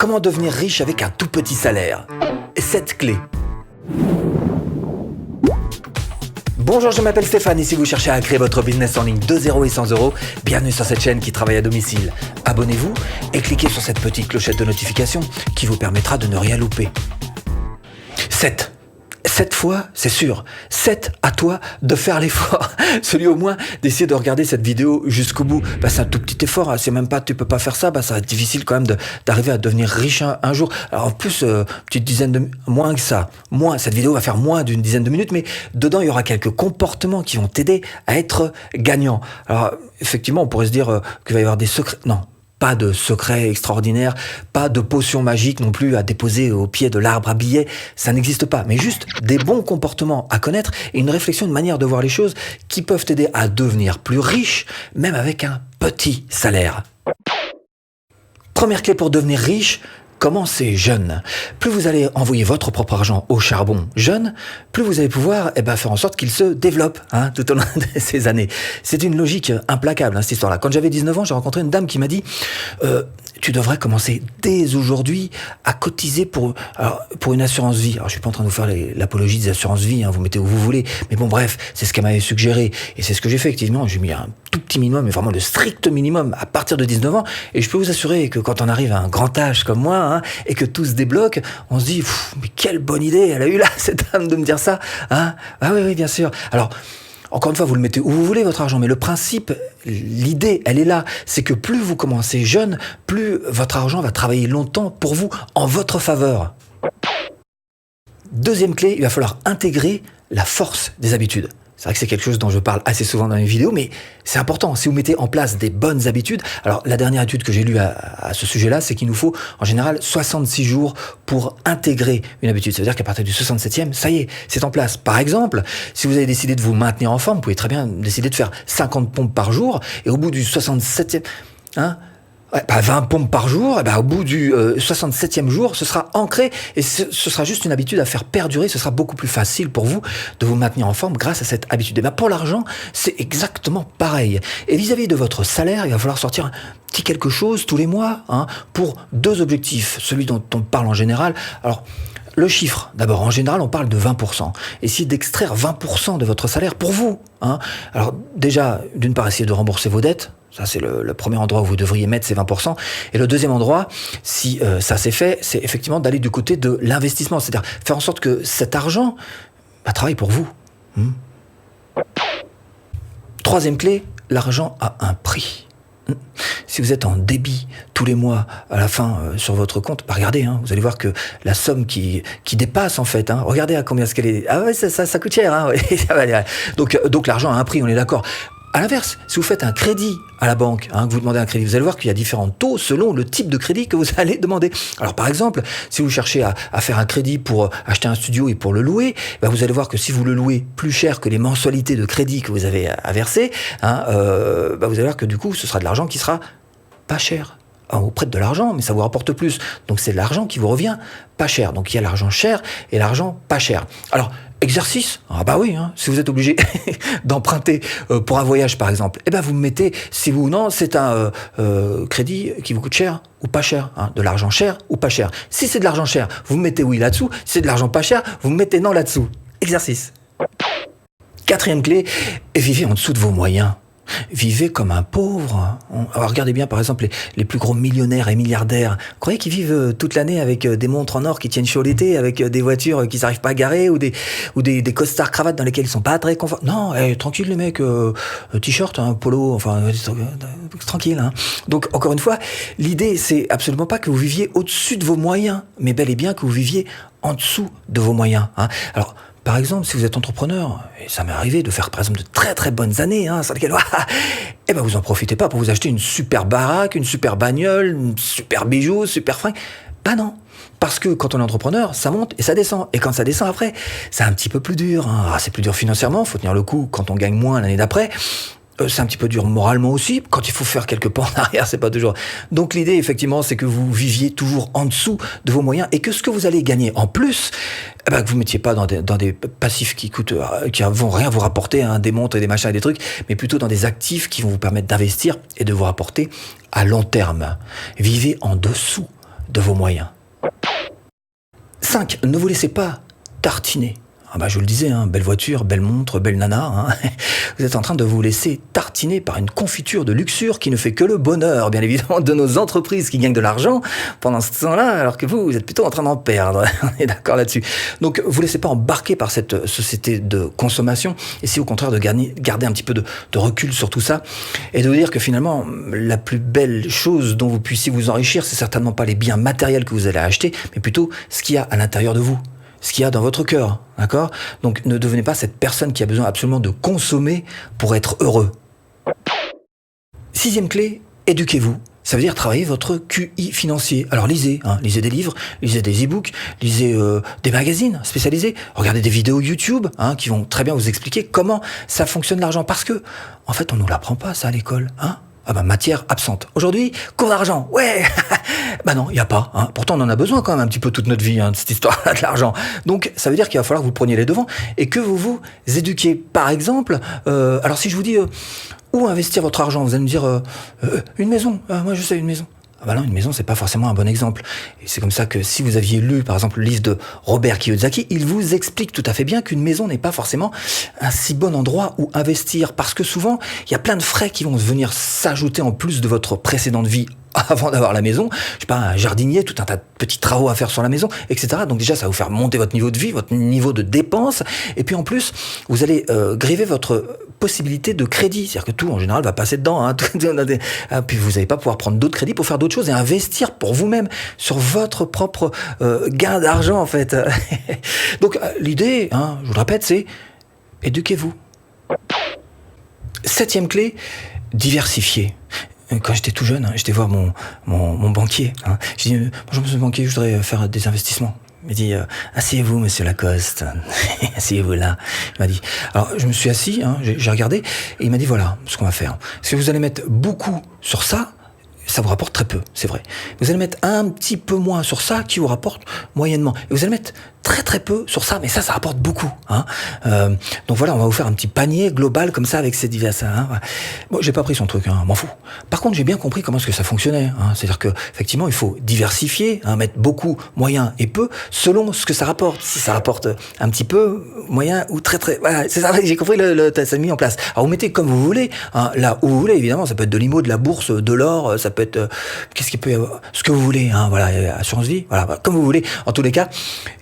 Comment devenir riche avec un tout petit salaire? 7 clés. Bonjour, je m'appelle Stéphane et si vous cherchez à créer votre business en ligne de 0 et 100 €, bienvenue sur cette chaîne qui travaille à domicile. Abonnez-vous et cliquez sur cette petite clochette de notification qui vous permettra de ne rien louper. 7. 7 fois, c'est sûr. 7 à toi de faire l'effort. Celui au moins d'essayer de regarder cette vidéo jusqu'au bout. C'est un tout petit effort. C'est même pas, tu peux pas faire ça. Ça va être difficile quand même d'arriver à devenir riche un jour. Alors en plus, petite dizaine de moins que ça. Cette vidéo va faire moins d'une dizaine de minutes, mais dedans il y aura quelques comportements qui vont t'aider à être gagnant. Alors effectivement, on pourrait se dire qu'il va y avoir des secrets. Non. Pas de secret extraordinaire, pas de potion magique non plus à déposer au pied de l'arbre à billets, ça n'existe pas. Mais juste des bons comportements à connaître et une réflexion, une manière de voir les choses qui peuvent t'aider à devenir plus riche, même avec un petit salaire. Première clé pour devenir riche, commencez jeune. Plus vous allez envoyer votre propre argent au charbon jeune, plus vous allez pouvoir faire en sorte qu'il se développe tout au long de ces années. C'est une logique implacable, cette histoire-là. Quand j'avais 19 ans, j'ai rencontré une dame qui m'a dit tu devrais commencer dès aujourd'hui à cotiser pour une assurance vie. Alors je suis pas en train de vous faire l'apologie des assurances vie, vous mettez où vous voulez, mais bon bref, c'est ce qu'elle m'avait suggéré et c'est ce que j'ai fait effectivement. J'ai mis un tout petit minimum, mais vraiment le strict minimum à partir de 19 ans et je peux vous assurer que quand on arrive à un grand âge comme moi et que tout se débloque, on se dit mais quelle bonne idée elle a eu là cette dame de me dire ça Ah oui bien sûr. Alors encore une fois, vous le mettez où vous voulez votre argent, mais le principe, l'idée, elle est là. C'est que plus vous commencez jeune, plus votre argent va travailler longtemps pour vous en votre faveur. Deuxième clé, il va falloir intégrer la force des habitudes. C'est vrai que c'est quelque chose dont je parle assez souvent dans mes vidéos, mais c'est important. Si vous mettez en place des bonnes habitudes, alors la dernière étude que j'ai lue à ce sujet-là, c'est qu'il nous faut en général 66 jours pour intégrer une habitude. Ça veut dire qu'à partir du 67e, ça y est, c'est en place. Par exemple, si vous avez décidé de vous maintenir en forme, vous pouvez très bien décider de faire 50 pompes par jour, et au bout du 67e, 20 pompes par jour, au bout du 67e jour, ce sera ancré et ce sera juste une habitude à faire perdurer. Ce sera beaucoup plus facile pour vous de vous maintenir en forme grâce à cette habitude. Et pour l'argent, c'est exactement pareil. Et vis-à-vis de votre salaire, il va falloir sortir un petit quelque chose tous les mois pour deux objectifs. Celui dont on parle en général. Alors, le chiffre, d'abord, en général, on parle de 20%. Essayez d'extraire 20% de votre salaire pour vous. Alors déjà, d'une part, essayez de rembourser vos dettes. Ça, c'est le premier endroit où vous devriez mettre ces 20%. Et le deuxième endroit, si ça s'est fait, c'est effectivement d'aller du côté de l'investissement. C'est-à-dire faire en sorte que cet argent travaille pour vous. Troisième clé, l'argent a un prix. Si vous êtes en débit tous les mois à la fin sur votre compte, regardez, vous allez voir que la somme qui dépasse en fait, regardez à combien est-ce qu'elle est. Ah ouais, ça coûte cher. Donc l'argent a un prix, on est d'accord. À l'inverse, si vous faites un crédit à la banque, que vous demandez un crédit, vous allez voir qu'il y a différents taux selon le type de crédit que vous allez demander. Alors par exemple, si vous cherchez à faire un crédit pour acheter un studio et pour le louer, vous allez voir que si vous le louez plus cher que les mensualités de crédit que vous avez à verser, vous allez voir que du coup, ce sera de l'argent qui sera pas cher. Vous prête de l'argent, mais ça vous rapporte plus. Donc c'est de l'argent qui vous revient pas cher. Donc il y a l'argent cher et l'argent pas cher. Alors, exercice, si vous êtes obligé d'emprunter pour un voyage par exemple, vous me mettez si vous ou non, c'est un crédit qui vous coûte cher ou pas cher, de l'argent cher ou pas cher. Si c'est de l'argent cher, vous me mettez oui là-dessous. Si c'est de l'argent pas cher, vous me mettez non là-dessous. Exercice. Quatrième clé, vivez en dessous de vos moyens. Vivez comme un pauvre. Alors regardez bien par exemple les plus gros millionnaires et milliardaires. Vous croyez qu'ils vivent toute l'année avec des montres en or qui tiennent chaud l'été, avec des voitures qui n'arrivent pas à garer ou des costards cravates dans lesquels ils sont pas très confortables? Non, tranquille les mecs, t-shirt, polo, tranquille. Donc encore une fois, l'idée c'est absolument pas que vous viviez au-dessus de vos moyens, mais bel et bien que vous viviez en dessous de vos moyens. Alors par exemple, si vous êtes entrepreneur, et ça m'est arrivé de faire par exemple de très très bonnes années, sur lesquelles vous en profitez pas pour vous acheter une super baraque, une super bagnole, une super bijou, super fringue. Non. Parce que quand on est entrepreneur, ça monte et ça descend. Et quand ça descend après, c'est un petit peu plus dur. C'est plus dur financièrement, faut tenir le coup quand on gagne moins l'année d'après. C'est un petit peu dur moralement aussi. Quand il faut faire quelques pas en arrière, c'est pas toujours. Donc l'idée, effectivement, c'est que vous viviez toujours en dessous de vos moyens et que ce que vous allez gagner en plus, que vous mettiez pas dans des passifs qui vont rien vous rapporter, des montres et des machins et des trucs, mais plutôt dans des actifs qui vont vous permettre d'investir et de vous rapporter à long terme. Vivez en dessous de vos moyens. 5. Ne vous laissez pas tartiner. Ah bah je vous le disais, belle voiture, belle montre, belle nana. Vous êtes en train de vous laisser tartiner par une confiture de luxure qui ne fait que le bonheur, bien évidemment, de nos entreprises qui gagnent de l'argent pendant ce temps-là, alors que vous êtes plutôt en train d'en perdre. On est d'accord là-dessus. Donc, vous ne laissez pas embarquer par cette société de consommation. Essayez au contraire de garder un petit peu de recul sur tout ça et de vous dire que finalement, la plus belle chose dont vous puissiez vous enrichir, c'est certainement pas les biens matériels que vous allez acheter, mais plutôt ce qu'il y a à l'intérieur de vous. Ce qu'il y a dans votre cœur, d'accord ? Donc ne devenez pas cette personne qui a besoin absolument de consommer pour être heureux. 6e clé, éduquez-vous. Ça veut dire travailler votre QI financier. Alors lisez, lisez des livres, lisez des e-books, lisez des magazines spécialisés, regardez des vidéos YouTube qui vont très bien vous expliquer comment ça fonctionne l'argent. Parce que, en fait, on nous l'apprend pas ça à l'école, matière absente. Aujourd'hui, cours d'argent, ouais. Non, il n'y a pas. Pourtant, on en a besoin quand même un petit peu toute notre vie, de cette histoire-là de l'argent. Donc, ça veut dire qu'il va falloir que vous preniez les devants et que vous vous éduquiez. Par exemple, alors si je vous dis où investir votre argent, vous allez me dire une maison. Moi, je sais, une maison. Non, une maison, c'est pas forcément un bon exemple. Et c'est comme ça que si vous aviez lu, par exemple, le livre de Robert Kiyosaki, il vous explique tout à fait bien qu'une maison n'est pas forcément un si bon endroit où investir. Parce que souvent, il y a plein de frais qui vont venir s'ajouter en plus de votre précédente vie avant d'avoir la maison. Je sais pas, un jardinier, tout un tas de petits travaux à faire sur la maison, etc. Donc déjà, ça va vous faire monter votre niveau de vie, votre niveau de dépenses. Et puis en plus, vous allez griver votre possibilité de crédit. C'est-à-dire que tout, en général, va passer dedans. Puis vous n'allez pas pouvoir prendre d'autres crédits pour faire d'autres choses et investir pour vous-même sur votre propre gain d'argent, en fait. Donc l'idée, je vous le répète, c'est éduquez-vous. 7e clé, diversifier. Quand j'étais tout jeune, j'étais voir mon banquier. J'ai dit, bonjour monsieur le banquier, je voudrais faire des investissements. Il m'a dit, asseyez-vous monsieur Lacoste, asseyez-vous là. Il m'a dit, alors je me suis assis, j'ai regardé, et il m'a dit, voilà ce qu'on va faire. Si vous allez mettre beaucoup sur ça, ça vous rapporte très peu, c'est vrai. Vous allez mettre un petit peu moins sur ça, qui vous rapporte moyennement. Et vous allez mettre très très peu sur ça, mais ça rapporte beaucoup. Donc voilà, on va vous faire un petit panier global comme ça avec ces divers. Bon, j'ai pas pris son truc, m'en fous. Par contre, j'ai bien compris comment est-ce que ça fonctionnait. C'est-à-dire que effectivement, il faut diversifier, mettre beaucoup, moyen et peu, selon ce que ça rapporte. Si ça rapporte un petit peu, moyen ou très très, voilà, c'est ça. J'ai compris ça mis en place. Alors vous mettez comme vous voulez, là où vous voulez. Évidemment, ça peut être de l'IMO, de la bourse, de l'or, ça peut être qu'est-ce qu'il peut y avoir, ce que vous voulez. Voilà, assurance vie, voilà, comme vous voulez. En tous les cas,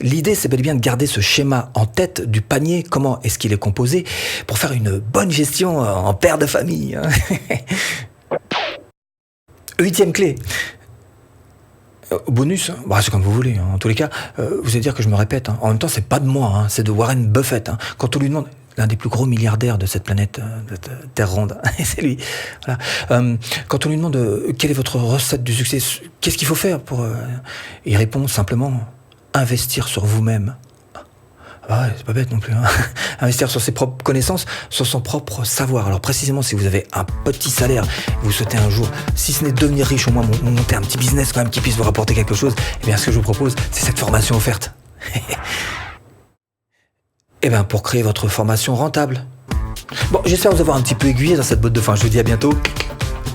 l'idée c'est bel et bien de garder ce schéma en tête du panier, comment est-ce qu'il est composé, pour faire une bonne gestion en père de famille. 8e clé. Bonus, c'est comme vous voulez. En tous les cas, vous allez dire que je me répète. En même temps, c'est pas de moi, c'est de Warren Buffett. Quand on lui demande, l'un des plus gros milliardaires de cette planète, de cette terre ronde, c'est lui. Voilà. Quand on lui demande quelle est votre recette du succès, qu'est-ce qu'il faut faire pour... il répond simplement, investir sur vous-même. C'est pas bête non plus. Investir sur ses propres connaissances, sur son propre savoir. Alors précisément, si vous avez un petit salaire, vous souhaitez un jour, si ce n'est devenir riche, au moins monter un petit business quand même qui puisse vous rapporter quelque chose, eh bien ce que je vous propose, c'est cette formation offerte. Eh bien pour créer votre formation rentable. Bon, j'espère vous avoir un petit peu aiguillé dans cette botte de foin. Je vous dis à bientôt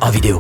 en vidéo.